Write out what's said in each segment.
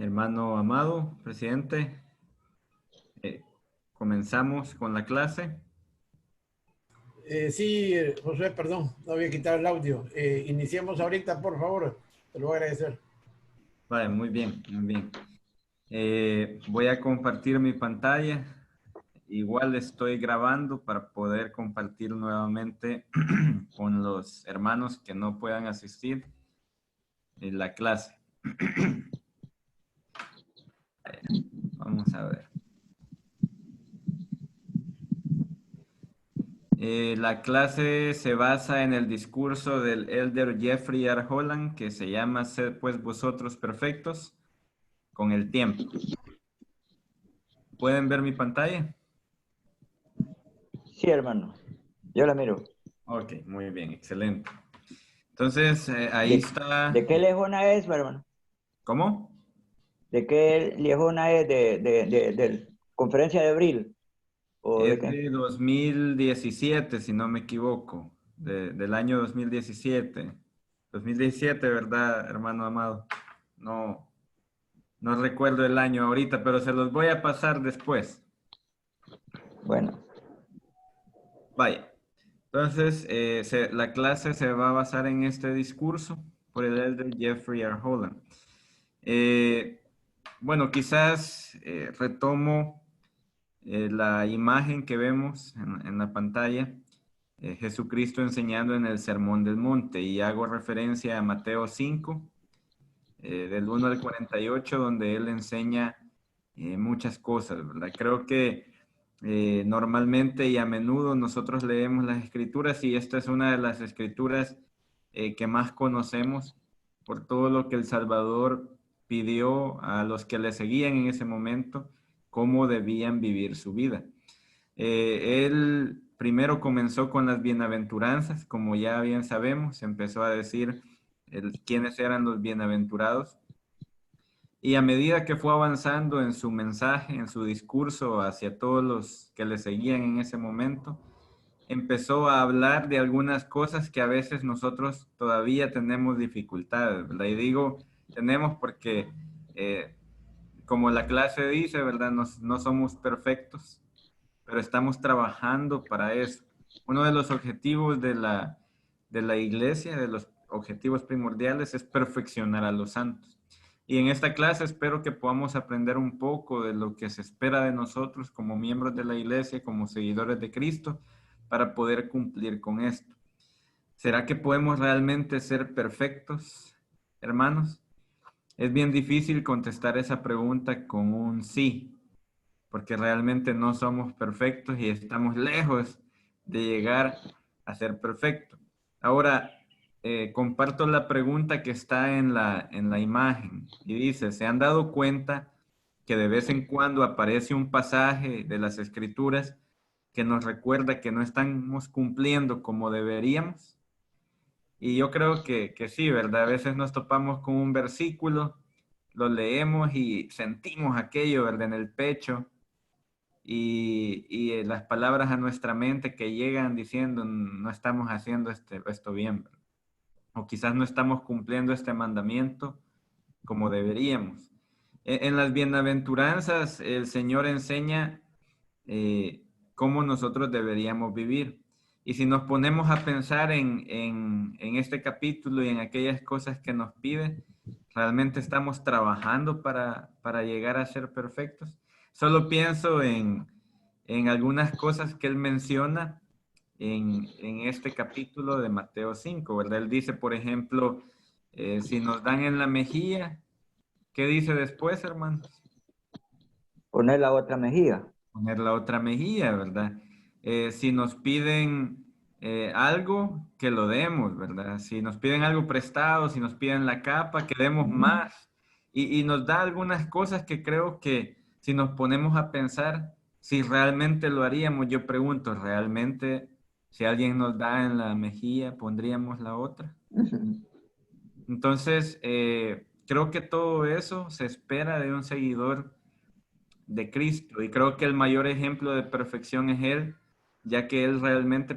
Hermano Amado, presidente, comenzamos con la clase. Sí, José, perdón, no había quitado el audio. Iniciemos ahorita, por favor, te lo voy a agradecer. Vale, muy bien, muy bien. Voy a compartir mi pantalla. Igual estoy grabando para poder compartir nuevamente con los hermanos que no puedan asistir en la clase. Vamos a ver. La clase se basa en el discurso del elder Jeffrey R. Holland que se llama Sed pues vosotros perfectos con el tiempo. ¿Pueden ver mi pantalla? Sí, hermano. Yo la miro. Ok, muy bien, excelente. Entonces, ahí está. ¿De qué lejona es, hermano? ¿Cómo? ¿De qué lejona es? ¿De conferencia de abril? ¿O de Es qué? de 2017, si no me equivoco. Del año 2017. 2017, ¿verdad, hermano amado? No, no recuerdo el año ahorita, pero se los voy a pasar después. Bueno. Vaya. Entonces, la clase se va a basar en este discurso por el elder Jeffrey R. Holland. Bueno, quizás retomo la imagen que vemos en la pantalla, Jesucristo enseñando en el Sermón del Monte, y hago referencia a Mateo 5, del 1 al 48, donde él enseña muchas cosas, ¿verdad? Creo que normalmente y a menudo nosotros leemos las escrituras y esta es una de las escrituras que más conocemos por todo lo que el Salvador pidió a los que le seguían en ese momento, cómo debían vivir su vida. Él primero comenzó con las bienaventuranzas, como ya bien sabemos, empezó a decir quiénes eran los bienaventurados. Y a medida que fue avanzando en su mensaje, en su discurso hacia todos los que le seguían en ese momento, empezó a hablar de algunas cosas que a veces nosotros todavía tenemos dificultades, ¿verdad? Y digo tenemos porque, como la clase dice, ¿verdad? No somos perfectos, pero estamos trabajando para eso. Uno de los objetivos de la iglesia, de los objetivos primordiales, es perfeccionar a los santos. Y en esta clase espero que podamos aprender un poco de lo que se espera de nosotros como miembros de la iglesia, como seguidores de Cristo, para poder cumplir con esto. ¿Será que podemos realmente ser perfectos, hermanos? Es bien difícil contestar esa pregunta con un sí, porque realmente no somos perfectos y estamos lejos de llegar a ser perfectos. Ahora, comparto la pregunta que está en la imagen y dice, ¿se han dado cuenta que de vez en cuando aparece un pasaje de las Escrituras que nos recuerda que no estamos cumpliendo como deberíamos? Y yo creo que sí, ¿verdad? A veces nos topamos con un versículo, lo leemos y sentimos aquello, ¿verdad? En el pecho y las palabras a nuestra mente que llegan diciendo no estamos haciendo esto bien, ¿verdad? O quizás no estamos cumpliendo este mandamiento como deberíamos. En las bienaventuranzas el Señor enseña eh, cómo nosotros deberíamos vivir. Y si nos ponemos a pensar en este capítulo y en aquellas cosas que nos pide, ¿realmente estamos trabajando para llegar a ser perfectos? Solo pienso en algunas cosas que él menciona en este capítulo de Mateo 5, ¿verdad? Él dice, por ejemplo, si nos dan en la mejilla, ¿qué dice después, hermanos? Poner la otra mejilla. Poner la otra mejilla, ¿verdad? Si nos piden algo, que lo demos, ¿verdad? Si nos piden algo prestado, si nos piden la capa, que demos más. Y nos da algunas cosas que creo que si nos ponemos a pensar, si realmente lo haríamos, yo pregunto, ¿realmente si alguien nos da en la mejilla, pondríamos la otra? Entonces, creo que todo eso se espera de un seguidor de Cristo. Y creo que el mayor ejemplo de perfección es Él, ya que Él realmente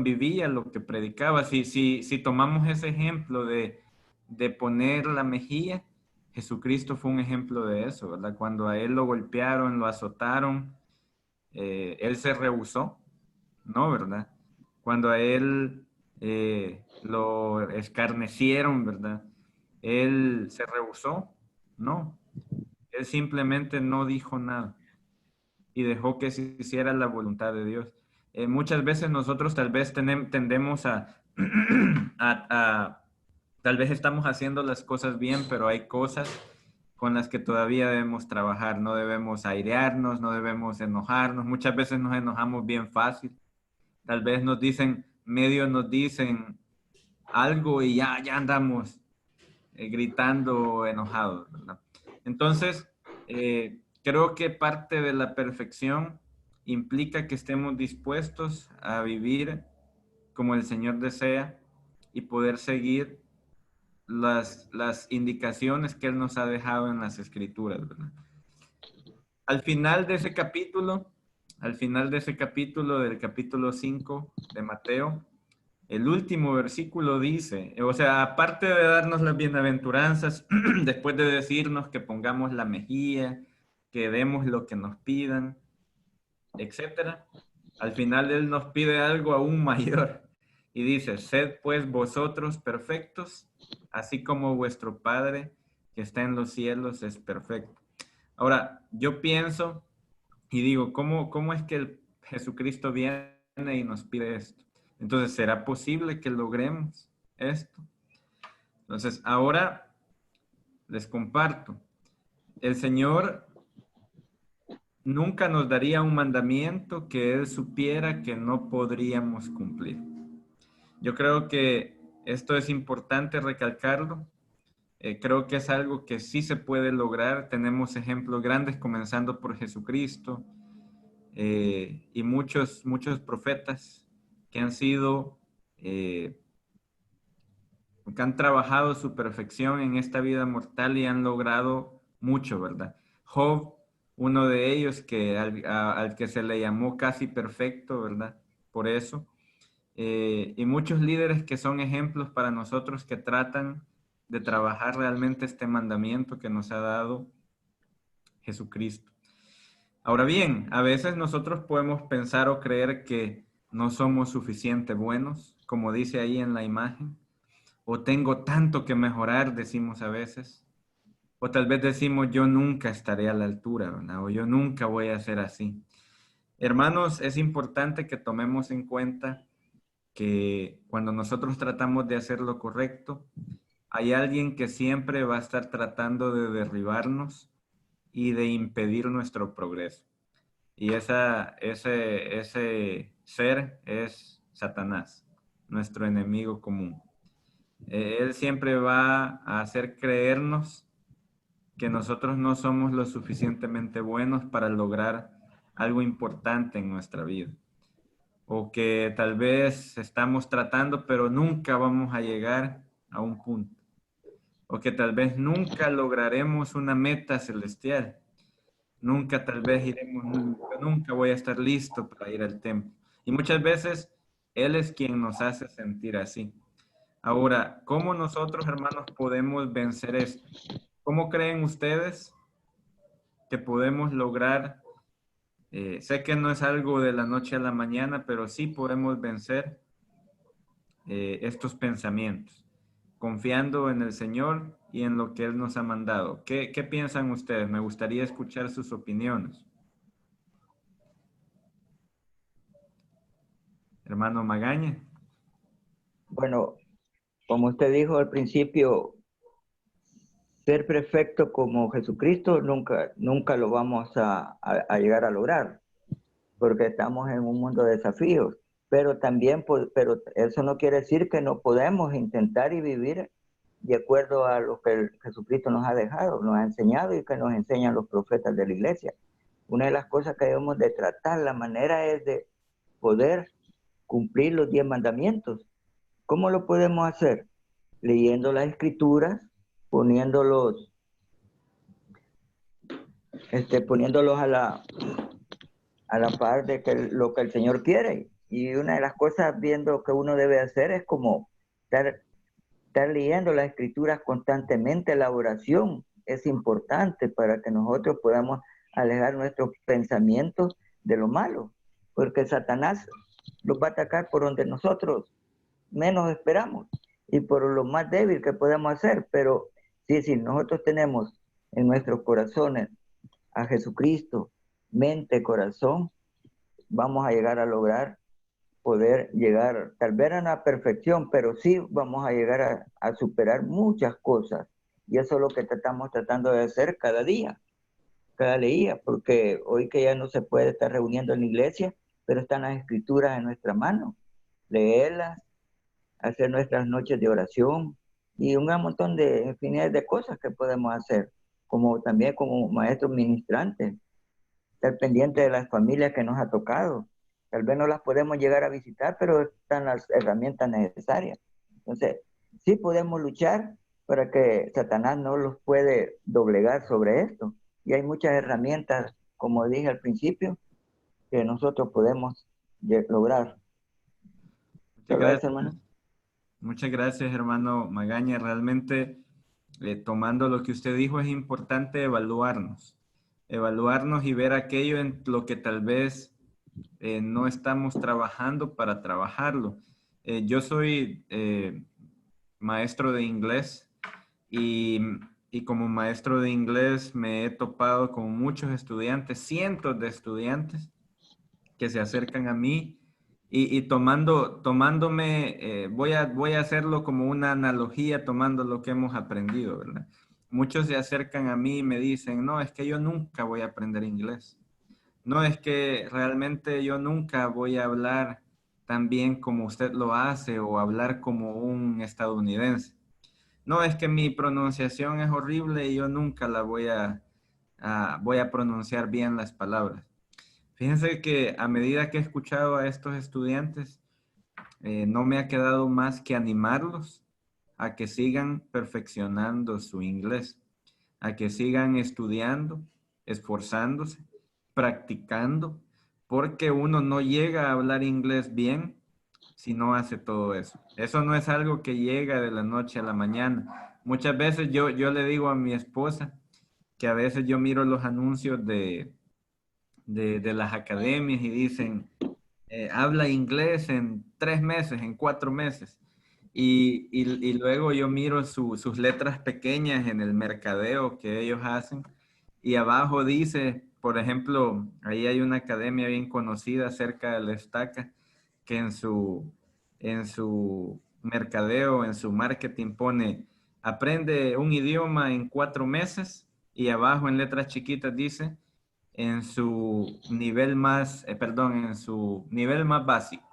vivía lo que predicaba. Si tomamos ese ejemplo de poner la mejilla, Jesucristo fue un ejemplo de eso, ¿verdad? Cuando a él lo golpearon, lo azotaron, él se rehusó, ¿no? ¿Verdad? Cuando a él lo escarnecieron, ¿verdad? Él se rehusó, ¿no? Él simplemente no dijo nada y dejó que se hiciera la voluntad de Dios. Muchas veces nosotros tal vez tendemos tal vez estamos haciendo las cosas bien, pero hay cosas con las que todavía debemos trabajar. No debemos airearnos, no debemos enojarnos. Muchas veces nos enojamos bien fácil. Tal vez medios nos dicen algo y ya andamos gritando enojados, ¿verdad? Entonces, creo que parte de la perfección implica que estemos dispuestos a vivir como el Señor desea y poder seguir las indicaciones que Él nos ha dejado en las Escrituras, ¿verdad? Al final de ese capítulo, del capítulo 5 de Mateo, el último versículo dice, o sea, aparte de darnos las bienaventuranzas, después de decirnos que pongamos la mejilla, que demos lo que nos pidan, etcétera, al final Él nos pide algo aún mayor y dice, sed pues vosotros perfectos, así como vuestro Padre que está en los cielos es perfecto. Ahora, yo pienso y digo, ¿cómo es que el Jesucristo viene y nos pide esto? Entonces, ¿será posible que logremos esto? Entonces, ahora les comparto. El Señor nunca nos daría un mandamiento que Él supiera que no podríamos cumplir. Yo creo que esto es importante recalcarlo. Creo que es algo que sí se puede lograr. Tenemos ejemplos grandes, comenzando por Jesucristo y muchos profetas que han sido, que han trabajado su perfección en esta vida mortal y han logrado mucho, ¿verdad? Job, uno de ellos al que se le llamó casi perfecto, ¿verdad? Por eso. Y muchos líderes que son ejemplos para nosotros que tratan de trabajar realmente este mandamiento que nos ha dado Jesucristo. Ahora bien, a veces nosotros podemos pensar o creer que no somos suficientemente buenos, como dice ahí en la imagen, o tengo tanto que mejorar, decimos a veces, o tal vez decimos yo nunca estaré a la altura, ¿verdad? O yo nunca voy a ser así. Hermanos, es importante que tomemos en cuenta que cuando nosotros tratamos de hacer lo correcto, hay alguien que siempre va a estar tratando de derribarnos y de impedir nuestro progreso. Y ese ser es Satanás, nuestro enemigo común. Él siempre va a hacer creernos que nosotros no somos lo suficientemente buenos para lograr algo importante en nuestra vida. O que tal vez estamos tratando, pero nunca vamos a llegar a un punto. O que tal vez nunca lograremos una meta celestial. Nunca tal vez nunca voy a estar listo para ir al templo. Y muchas veces Él es quien nos hace sentir así. Ahora, ¿cómo nosotros, hermanos, podemos vencer esto? ¿Cómo creen ustedes que podemos lograr? Sé que no es algo de la noche a la mañana, pero sí podemos vencer estos pensamientos, confiando en el Señor y en lo que Él nos ha mandado. ¿Qué piensan ustedes? Me gustaría escuchar sus opiniones. Hermano Magaña. Bueno, como usted dijo al principio, ser perfecto como Jesucristo nunca lo vamos a llegar a lograr, porque estamos en un mundo de desafíos. Pero también, pero eso no quiere decir que no podemos intentar y vivir de acuerdo a lo que Jesucristo nos ha dejado, nos ha enseñado y que nos enseñan los profetas de la iglesia. Una de las cosas que debemos de tratar, la manera es de poder cumplir los 10 mandamientos. ¿Cómo lo podemos hacer? Leyendo las escrituras, poniéndolos a la par de lo que el Señor quiere. Y una de las cosas viendo que uno debe hacer es como estar leyendo las escrituras constantemente, la oración, es importante para que nosotros podamos alejar nuestros pensamientos de lo malo, porque Satanás los va a atacar por donde nosotros menos esperamos y por lo más débil que podemos hacer. Pero sí, si nosotros tenemos en nuestros corazones a Jesucristo, mente, corazón, vamos a llegar a lograr poder llegar, tal vez a la perfección, pero sí vamos a llegar a superar muchas cosas. Y eso es lo que estamos tratando de hacer cada día, porque hoy que ya no se puede estar reuniendo en la iglesia, pero están las escrituras en nuestra mano, leerlas, hacer nuestras noches de oración y un montón de infinidad de cosas que podemos hacer, como también como maestros ministrantes, estar pendiente de las familias que nos ha tocado. Tal vez no las podemos llegar a visitar, pero están las herramientas necesarias. Entonces, sí podemos luchar para que Satanás no los puede doblegar sobre esto. Y hay muchas herramientas, como dije al principio, que nosotros podemos lograr. Muchas Solo eso, gracias. hermano. Muchas gracias, hermano Magaña. Realmente, tomando lo que usted dijo, es importante evaluarnos y ver aquello en lo que tal vez no estamos trabajando para trabajarlo. Yo soy maestro de inglés y, y como maestro de inglés me he topado con muchos estudiantes, cientos de estudiantes que se acercan a mí y tomándome, voy a hacerlo como una analogía, tomando lo que hemos aprendido, ¿verdad? Muchos se acercan a mí y me dicen, no, es que yo nunca voy a aprender inglés. No, es que realmente yo nunca voy a hablar tan bien como usted lo hace o hablar como un estadounidense. No, es que mi pronunciación es horrible y yo nunca la voy a pronunciar bien las palabras. Fíjense que a medida que he escuchado a estos estudiantes, no me ha quedado más que animarlos a que sigan perfeccionando su inglés, a que sigan estudiando, esforzándose, practicando, porque uno no llega a hablar inglés bien si no hace todo eso. Eso no es algo que llega de la noche a la mañana. Muchas veces yo le digo a mi esposa que a veces yo miro los anuncios de las academias y dicen, habla inglés en 3 meses, en 4 meses. Y luego yo miro sus letras pequeñas en el mercadeo que ellos hacen y abajo dice, por ejemplo, ahí hay una academia bien conocida cerca de la estaca que en su mercadeo, en su marketing pone, aprende un idioma en 4 meses y abajo en letras chiquitas dice, en su nivel en su nivel más básico.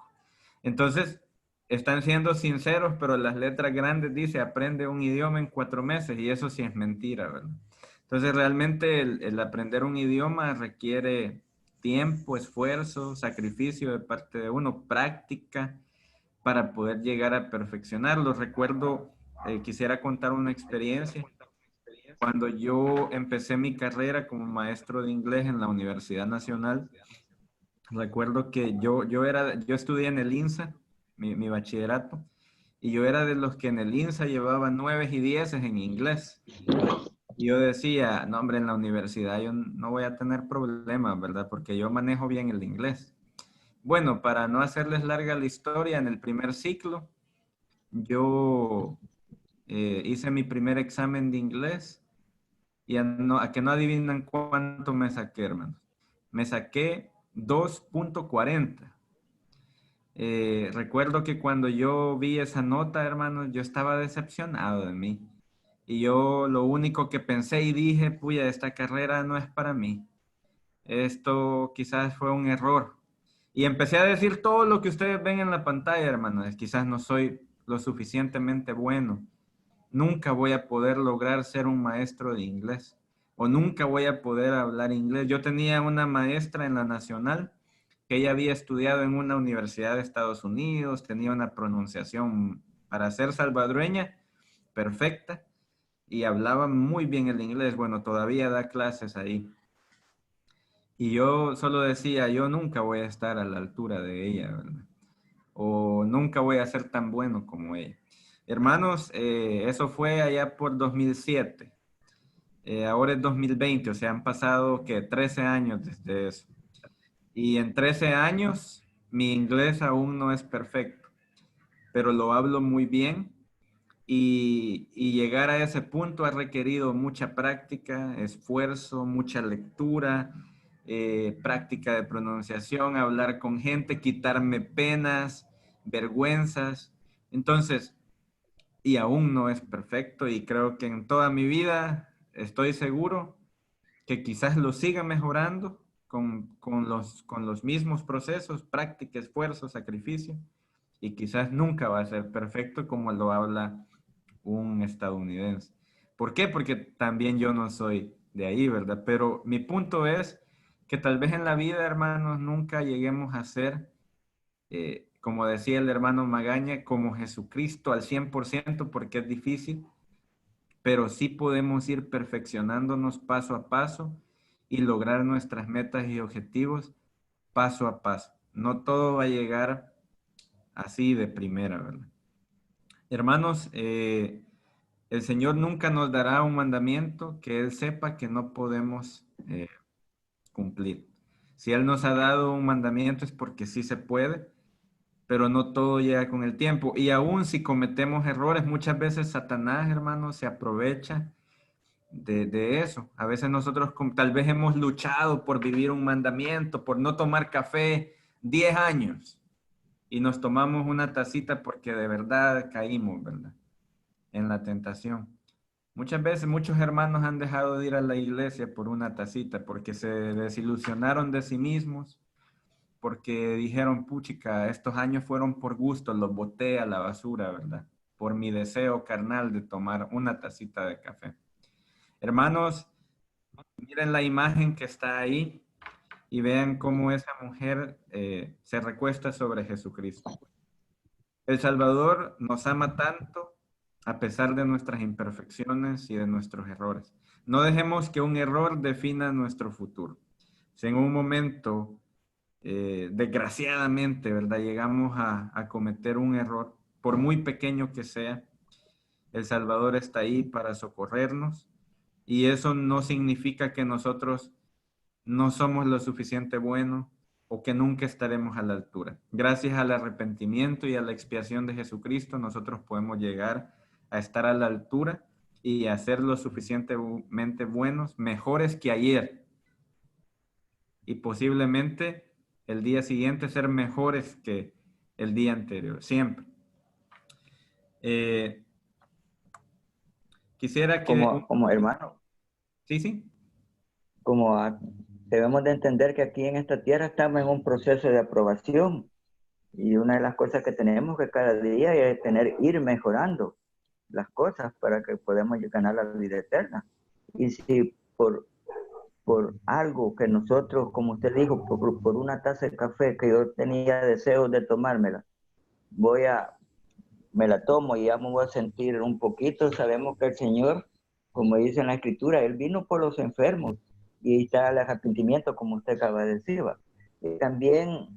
Entonces, están siendo sinceros, pero las letras grandes dice, aprende un idioma en 4 meses, y eso sí es mentira, ¿verdad? Entonces, realmente el aprender un idioma requiere tiempo, esfuerzo, sacrificio de parte de uno, práctica, para poder llegar a perfeccionarlo. Recuerdo, quisiera contar una experiencia. Cuando yo empecé mi carrera como maestro de inglés en la Universidad Nacional, recuerdo que yo estudié en el INSA, mi bachillerato, y yo era de los que en el INSA llevaba 9 y 10 en inglés. Y yo decía, no, hombre, en la universidad yo no voy a tener problemas, ¿verdad? Porque yo manejo bien el inglés. Bueno, para no hacerles larga la historia, en el primer ciclo, yo hice mi primer examen de inglés y a que no adivinan cuánto me saqué, hermanos. Me saqué 2.40. Recuerdo que cuando yo vi esa nota, hermanos, yo estaba decepcionado de mí. Y yo lo único que pensé y dije, puya, esta carrera no es para mí. Esto quizás fue un error. Y empecé a decir todo lo que ustedes ven en la pantalla, hermanos. Quizás no soy lo suficientemente bueno. Nunca voy a poder lograr ser un maestro de inglés. O nunca voy a poder hablar inglés. Yo tenía una maestra en la Nacional que ella había estudiado en una universidad de Estados Unidos, tenía una pronunciación para ser salvadoreña perfecta y hablaba muy bien el inglés. Bueno, todavía da clases ahí. Y yo solo decía, yo nunca voy a estar a la altura de ella, ¿verdad? O nunca voy a ser tan bueno como ella. Hermanos, eso fue allá por 2007. Ahora es 2020, o sea, han pasado, ¿qué? 13 años desde eso. Y en 13 años, mi inglés aún no es perfecto, pero lo hablo muy bien. Y llegar a ese punto ha requerido mucha práctica, esfuerzo, mucha lectura, práctica de pronunciación, hablar con gente, quitarme penas, vergüenzas. Entonces, y aún no es perfecto y creo que en toda mi vida estoy seguro que quizás lo siga mejorando con los mismos procesos, práctica, esfuerzo, sacrificio, y quizás nunca va a ser perfecto como lo habla un estadounidense. ¿Por qué? Porque también yo no soy de ahí, ¿verdad? Pero mi punto es que tal vez en la vida, hermanos, nunca lleguemos a ser, como decía el hermano Magaña, como Jesucristo al 100%, porque es difícil, pero sí podemos ir perfeccionándonos paso a paso y lograr nuestras metas y objetivos paso a paso. No todo va a llegar así de primera, ¿verdad? Hermanos, el Señor nunca nos dará un mandamiento que Él sepa que no podemos cumplir. Si Él nos ha dado un mandamiento es porque sí se puede, pero no todo llega con el tiempo. Y aún si cometemos errores, muchas veces Satanás, hermanos, se aprovecha de eso. A veces nosotros tal vez hemos luchado por vivir un mandamiento, por no tomar café 10 años y nos tomamos una tacita porque de verdad caímos, ¿verdad? En la tentación. Muchas veces muchos hermanos han dejado de ir a la iglesia por una tacita, porque se desilusionaron de sí mismos, porque dijeron, puchica, estos años fueron por gusto, los boté a la basura, ¿verdad? Por mi deseo carnal de tomar una tacita de café. Hermanos, miren la imagen que está ahí y vean cómo esa mujer se recuesta sobre Jesucristo. El Salvador nos ama tanto a pesar de nuestras imperfecciones y de nuestros errores. No dejemos que un error defina nuestro futuro. Si en un momento, desgraciadamente, ¿verdad? Llegamos a cometer un error, por muy pequeño que sea, el Salvador está ahí para socorrernos y eso no significa que nosotros no somos lo suficiente buenos o que nunca estaremos a la altura. Gracias al arrepentimiento y a la expiación de Jesucristo, nosotros podemos llegar a estar a la altura y a ser lo suficientemente buenos, mejores que ayer. Y posiblemente el día siguiente ser mejores que el día anterior, siempre. Quisiera que... Como hermano, Sí, sí. como debemos de entender que aquí en esta tierra estamos en un proceso de aprobación y una de las cosas que tenemos que cada día es ir mejorando las cosas para que podamos ganar la vida eterna. Y si por algo que nosotros, como usted dijo, por una taza de café que yo tenía deseo de tomármela, me la tomo y ya me voy a sentir un poquito. Sabemos que el Señor, como dice en la Escritura, Él vino por los enfermos y está el arrepentimiento, como usted acaba de decir. Y también,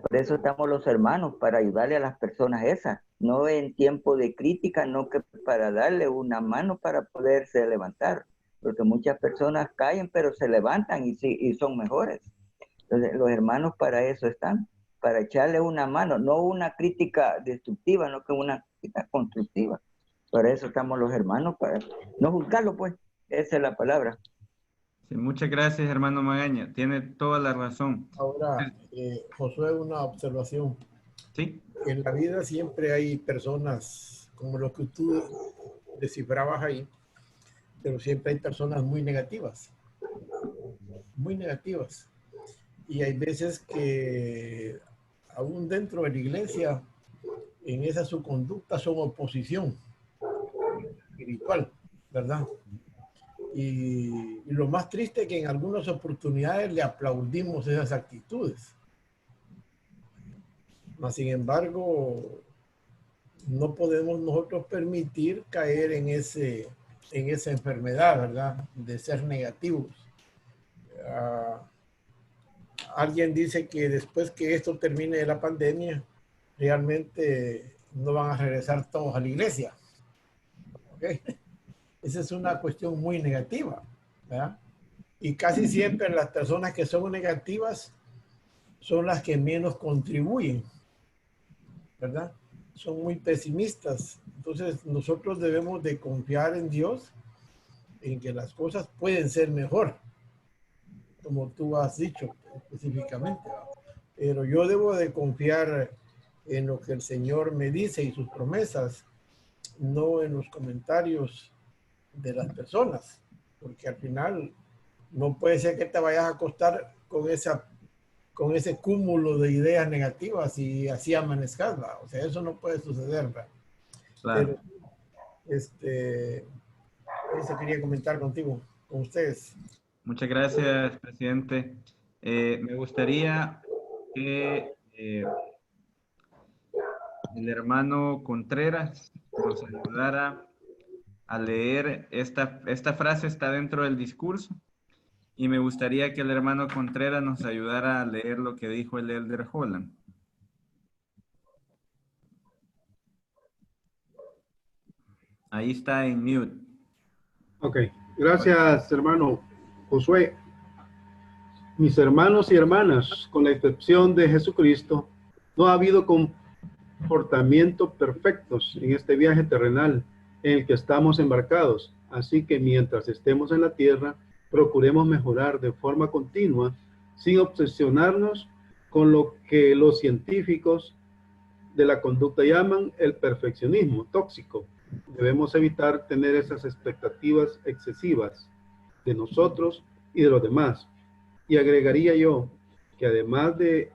por eso estamos los hermanos, para ayudarle a las personas esas, no en tiempo de crítica, no que para darle una mano para poderse levantar, porque muchas personas caen, pero se levantan y son mejores. Entonces, los hermanos para eso están, para echarle una mano, no una crítica destructiva, no que una crítica constructiva. Para eso estamos los hermanos, para no juzgarlo, pues, esa es la palabra. Sí, muchas gracias, hermano Magaña. Tiene toda la razón. Ahora, Josué, una observación. Sí. En la vida siempre hay personas como lo que tú descifrabas ahí, pero siempre hay personas muy negativas. Muy negativas. Y hay veces que aún dentro de la iglesia, en esa su conducta son oposición espiritual, ¿verdad? Y lo más triste es que en algunas oportunidades le aplaudimos esas actitudes. Mas, sin embargo, no podemos nosotros permitir caer en esa enfermedad, ¿verdad? De ser negativos. Alguien dice que después que esto termine de la pandemia, realmente no van a regresar todos a la iglesia. ¿Okay? Esa es una cuestión muy negativa, ¿verdad? Y casi siempre las personas que son negativas son las que menos contribuyen, ¿verdad? Son muy pesimistas. Entonces nosotros debemos de confiar en Dios, en que las cosas pueden ser mejor, como tú has dicho específicamente, ¿verdad? Pero yo debo de confiar en lo que el Señor me dice y sus promesas, no en los comentarios de las personas, porque al final no puede ser que te vayas a acostar con ese cúmulo de ideas negativas y así amanezcas, ¿verdad? O sea, eso no puede suceder, ¿verdad? Claro. Pero eso quería comentar contigo, con ustedes. Muchas gracias, presidente. Me gustaría que el hermano Contreras nos ayudara a leer esta frase, está dentro del discurso, y me gustaría que el hermano Contreras nos ayudara a leer lo que dijo el Elder Holland. Ahí está en mute. Ok, gracias hermano Josué. Mis hermanos y hermanas, con la excepción de Jesucristo, no ha habido comportamientos perfectos en este viaje terrenal en el que estamos embarcados. Así que mientras estemos en la tierra, procuremos mejorar de forma continua, sin obsesionarnos con lo que los científicos de la conducta llaman el perfeccionismo tóxico. Debemos evitar tener esas expectativas excesivas de nosotros y de los demás. Y agregaría yo que además de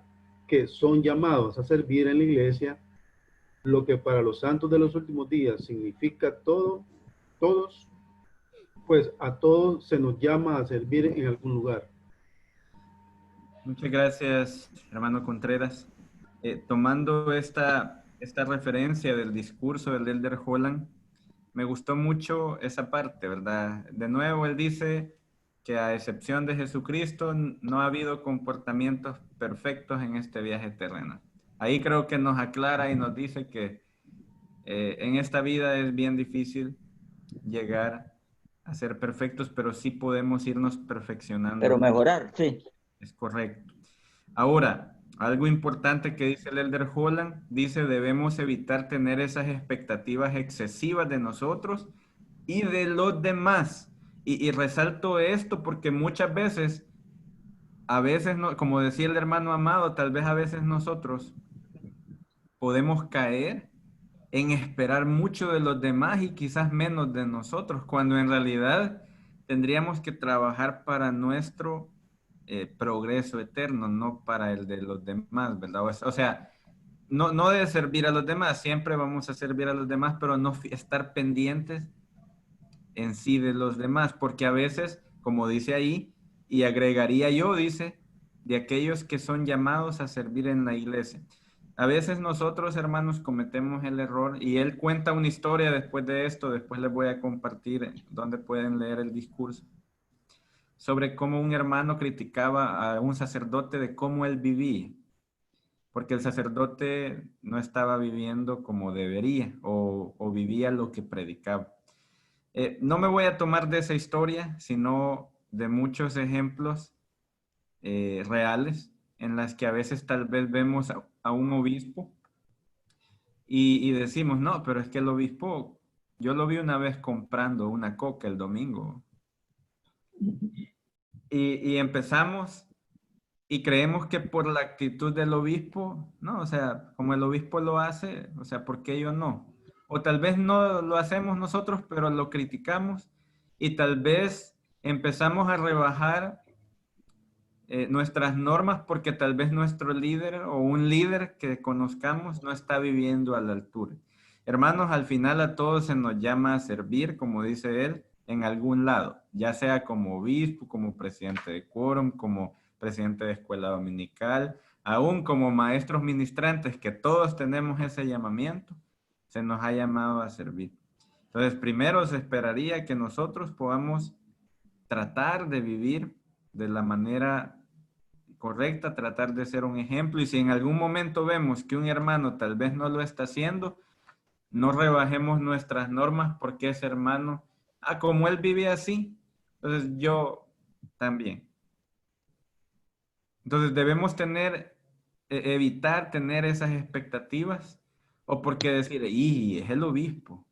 que son llamados a servir en la iglesia, lo que para los santos de los últimos días significa todos, pues a todos se nos llama a servir en algún lugar. Muchas gracias, hermano Contreras. Tomando esta referencia del discurso del Elder Holland, me gustó mucho esa parte, ¿verdad? De nuevo, él dice que a excepción de Jesucristo, no ha habido comportamientos perfectos en este viaje terrenal. Ahí creo que nos aclara y nos dice que en esta vida es bien difícil llegar a ser perfectos, pero sí podemos irnos perfeccionando. Pero mejorar, sí. Es correcto. Ahora, algo importante que dice el Elder Holland, dice debemos evitar tener esas expectativas excesivas de nosotros y de los demás. Y resalto esto porque muchas veces, a veces, no, como decía el hermano Amado, tal vez a veces nosotros podemos caer en esperar mucho de los demás y quizás menos de nosotros, cuando en realidad tendríamos que trabajar para nuestro progreso eterno, no para el de los demás, ¿verdad? O sea, no de servir a los demás, siempre vamos a servir a los demás, pero no estar pendientes en sí de los demás, porque a veces, como dice ahí, y agregaría yo, dice, de aquellos que son llamados a servir en la iglesia. A veces nosotros, hermanos, cometemos el error, y él cuenta una historia después de esto, después les voy a compartir donde pueden leer el discurso, sobre cómo un hermano criticaba a un sacerdote de cómo él vivía, porque el sacerdote no estaba viviendo como debería, o vivía lo que predicaba. No me voy a tomar de esa historia, sino de muchos ejemplos reales en las que a veces tal vez vemos a un obispo y decimos, no, pero es que el obispo, yo lo vi una vez comprando una coca el domingo. Y empezamos y creemos que por la actitud del obispo, no, o sea, como el obispo lo hace, o sea, ¿por qué yo no? O tal vez no lo hacemos nosotros, pero lo criticamos y tal vez empezamos a rebajar nuestras normas porque tal vez nuestro líder o un líder que conozcamos no está viviendo a la altura. Hermanos, al final a todos se nos llama a servir, como dice él, en algún lado, ya sea como obispo, como presidente de quórum, como presidente de escuela dominical, aún como maestros ministrantes, que todos tenemos ese llamamiento, se nos ha llamado a servir. Entonces, primero se esperaría que nosotros podamos tratar de vivir de la manera correcta, tratar de ser un ejemplo, y si en algún momento vemos que un hermano tal vez no lo está haciendo, no rebajemos nuestras normas porque ese hermano como él vive así, entonces yo también. Entonces debemos evitar tener esas expectativas, o porque decir, y es el obispo.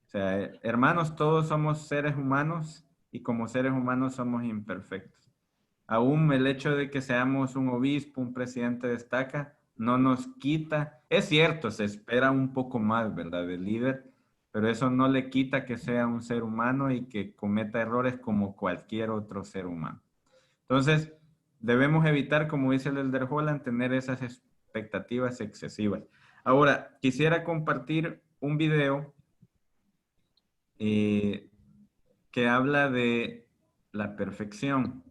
O sea, hermanos, todos somos seres humanos y como seres humanos somos imperfectos. Aún el hecho de que seamos un obispo, un presidente de estaca, no nos quita. Es cierto, se espera un poco más, ¿verdad?, del líder, pero eso no le quita que sea un ser humano y que cometa errores como cualquier otro ser humano. Entonces, debemos evitar, como dice el Elder Holland, tener esas expectativas excesivas. Ahora, quisiera compartir un video que habla de la perfección.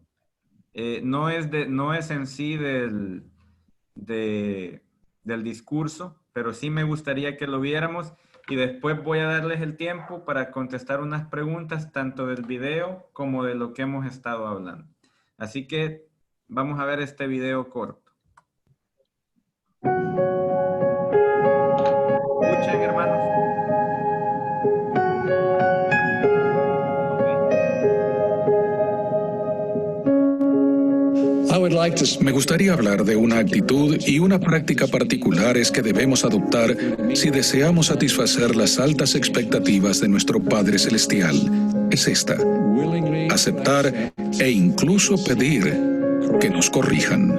No es en sí del discurso, pero sí me gustaría que lo viéramos y después voy a darles el tiempo para contestar unas preguntas tanto del video como de lo que hemos estado hablando. Así que vamos a ver este video corto. ¿Escuchan, hermanos? Me gustaría hablar de una actitud y una práctica particulares que debemos adoptar si deseamos satisfacer las altas expectativas de nuestro Padre Celestial. Es esta: aceptar e incluso pedir que nos corrijan.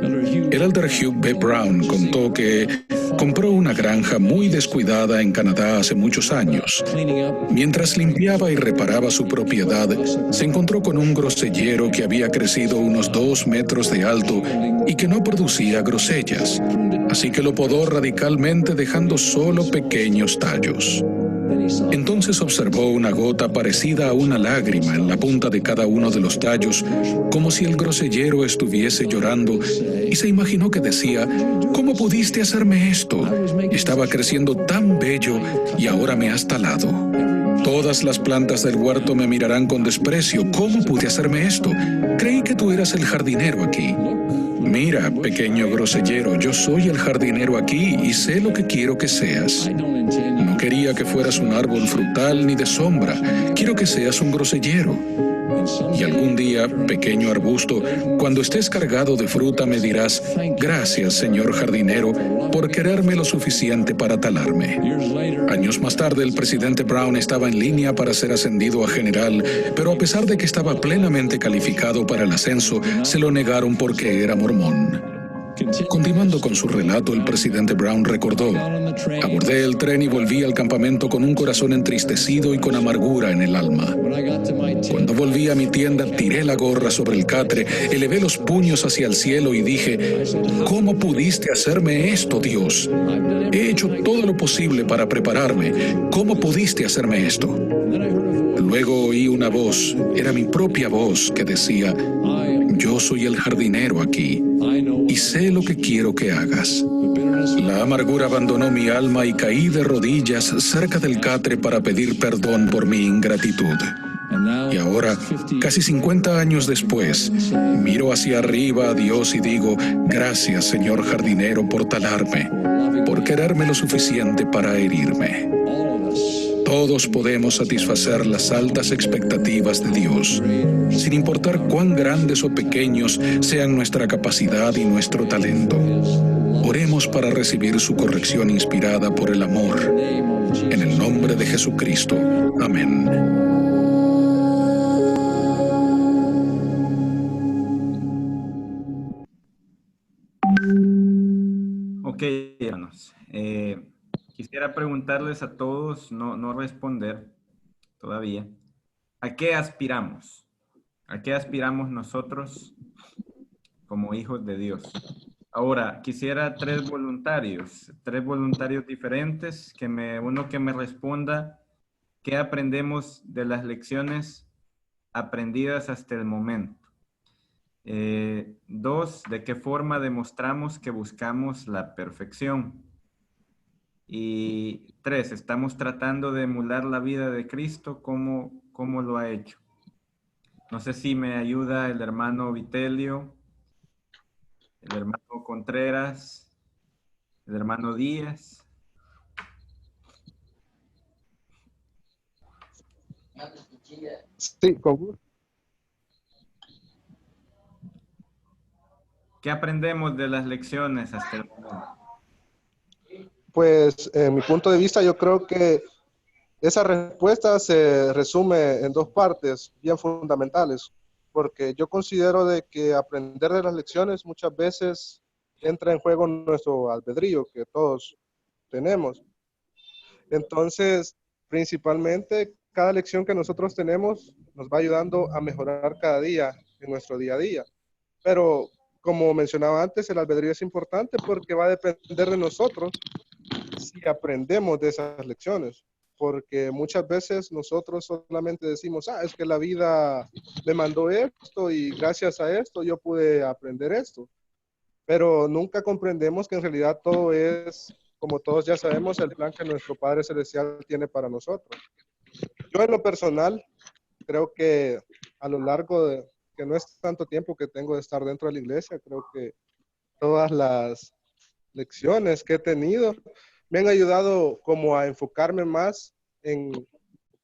El Elder Hugh B. Brown contó que compró una granja muy descuidada en Canadá hace muchos años. Mientras limpiaba y reparaba su propiedad, se encontró con un grosellero que había crecido unos 2 metros de alto y que no producía grosellas, así que lo podó radicalmente dejando solo pequeños tallos. Entonces observó una gota parecida a una lágrima en la punta de cada uno de los tallos, como si el grosellero estuviese llorando, y se imaginó que decía: ¿cómo pudiste hacerme esto? Estaba creciendo tan bello y ahora me has talado. Todas las plantas del huerto me mirarán con desprecio. ¿Cómo pude hacerme esto? Creí que tú eras el jardinero aquí. Mira, pequeño grosellero, yo soy el jardinero aquí y sé lo que quiero que seas. No quería que fueras un árbol frutal ni de sombra. Quiero que seas un grosellero. Y algún día, pequeño arbusto, cuando estés cargado de fruta me dirás: gracias, señor jardinero, por quererme lo suficiente para talarme. Años más tarde, el presidente Brown estaba en línea para ser ascendido a general, pero a pesar de que estaba plenamente calificado para el ascenso, se lo negaron porque era mormón. Continuando con su relato, el presidente Brown recordó: abordé el tren y volví al campamento con un corazón entristecido y con amargura en el alma. Cuando volví a mi tienda, tiré la gorra sobre el catre, elevé los puños hacia el cielo y dije: ¿cómo pudiste hacerme esto, Dios? He hecho todo lo posible para prepararme. ¿Cómo pudiste hacerme esto? Luego oí una voz, era mi propia voz, que decía: yo soy el jardinero aquí y sé lo que quiero que hagas. La amargura abandonó mi alma y caí de rodillas cerca del catre para pedir perdón por mi ingratitud. Y ahora, casi 50 años después, miro hacia arriba a Dios y digo: gracias, señor jardinero, por talarme, por quererme lo suficiente para herirme. Todos podemos satisfacer las altas expectativas de Dios, sin importar cuán grandes o pequeños sean nuestra capacidad y nuestro talento. Oremos para recibir su corrección inspirada por el amor. En el nombre de Jesucristo. Amén. Ok, hermanos. Quisiera preguntarles a todos, no responder todavía, ¿a qué aspiramos? ¿A qué aspiramos nosotros como hijos de Dios? Ahora, quisiera tres voluntarios diferentes, uno que me responda qué aprendemos de las lecciones aprendidas hasta el momento. 2, ¿de qué forma demostramos que buscamos la perfección? Y 3, ¿estamos tratando de emular la vida de Cristo? ¿Cómo lo ha hecho? No sé si me ayuda el hermano Vitelio, el hermano Contreras, el hermano Díaz. Sí, con gusto. ¿Qué aprendemos de las lecciones hasta el momento? Pues, en mi punto de vista, yo creo que esa respuesta se resume en dos partes bien fundamentales, porque yo considero de que aprender de las lecciones muchas veces entra en juego nuestro albedrío que todos tenemos. Entonces, principalmente, cada lección que nosotros tenemos nos va ayudando a mejorar cada día en nuestro día a día. Pero, como mencionaba antes, el albedrío es importante porque va a depender de nosotros si aprendemos de esas lecciones. Porque muchas veces nosotros solamente decimos, es que la vida me mandó esto y gracias a esto yo pude aprender esto. Pero nunca comprendemos que en realidad todo es, como todos ya sabemos, el plan que nuestro Padre Celestial tiene para nosotros. Yo en lo personal creo que a lo largo de, que no es tanto tiempo que tengo de estar dentro de la iglesia, creo que todas las lecciones que he tenido me han ayudado como a enfocarme más en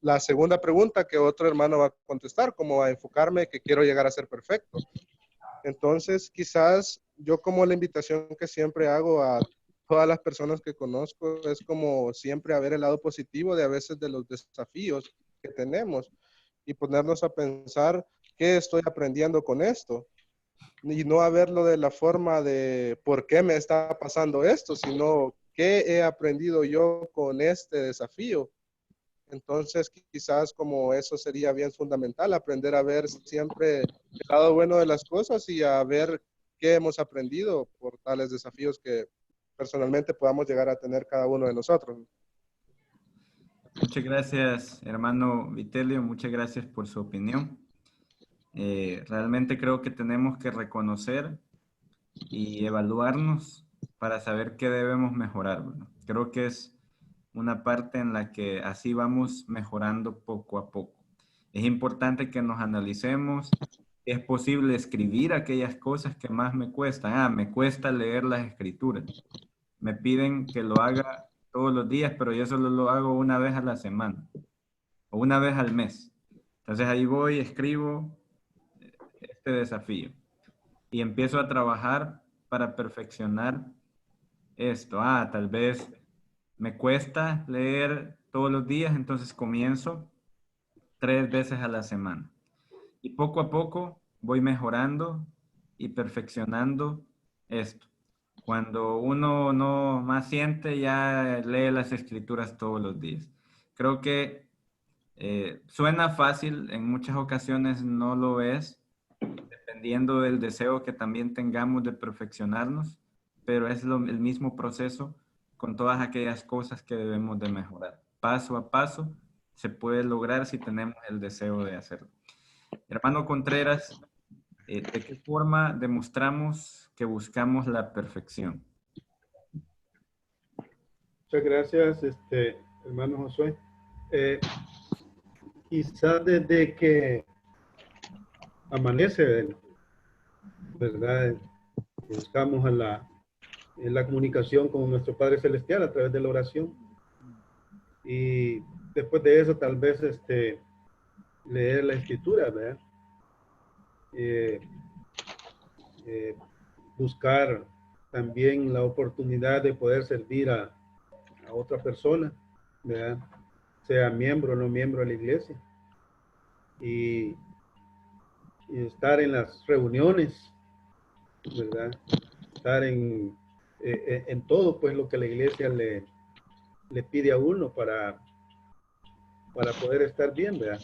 la segunda pregunta que otro hermano va a contestar, como a enfocarme que quiero llegar a ser perfecto. Entonces, quizás yo como la invitación que siempre hago a todas las personas que conozco es como siempre a ver el lado positivo de a veces de los desafíos que tenemos y ponernos a pensar qué estoy aprendiendo con esto y no a verlo de la forma de por qué me está pasando esto, sino qué he aprendido yo con este desafío. Entonces, quizás como eso sería bien fundamental, aprender a ver siempre el lado bueno de las cosas y a ver qué hemos aprendido por tales desafíos que personalmente podamos llegar a tener cada uno de nosotros. Muchas gracias, hermano Vitelio. Muchas gracias por su opinión. Realmente creo que tenemos que reconocer y evaluarnos para saber qué debemos mejorar. Bueno, creo que es una parte en la que así vamos mejorando poco a poco. Es importante que nos analicemos. Es posible escribir aquellas cosas que más me cuestan. Me cuesta leer las escrituras. Me piden que lo haga todos los días, pero yo solo lo hago una vez a la semana o una vez al mes. Entonces ahí voy, escribo este desafío y empiezo a trabajar para perfeccionar esto. Tal vez me cuesta leer todos los días, entonces comienzo 3 veces a la semana. Y poco a poco voy mejorando y perfeccionando esto. Cuando uno no más siente, ya lee las escrituras todos los días. Creo que suena fácil, en muchas ocasiones no lo es, dependiendo del deseo que también tengamos de perfeccionarnos, pero es el mismo proceso con todas aquellas cosas que debemos de mejorar. Paso a paso se puede lograr si tenemos el deseo de hacerlo. Hermano Contreras, ¿de qué forma demostramos que buscamos la perfección? Muchas gracias, hermano Josué. Quizás desde que amanece, ¿verdad? Buscamos en la comunicación con nuestro Padre Celestial a través de la oración. Y después de eso, tal vez, leer la escritura, ¿verdad? Buscar también la oportunidad de poder servir a otra persona, ¿verdad? Sea miembro o no miembro de la iglesia. Y estar en las reuniones, ¿verdad? Estar en todo, pues, lo que la iglesia le pide a uno para poder estar bien, ¿verdad?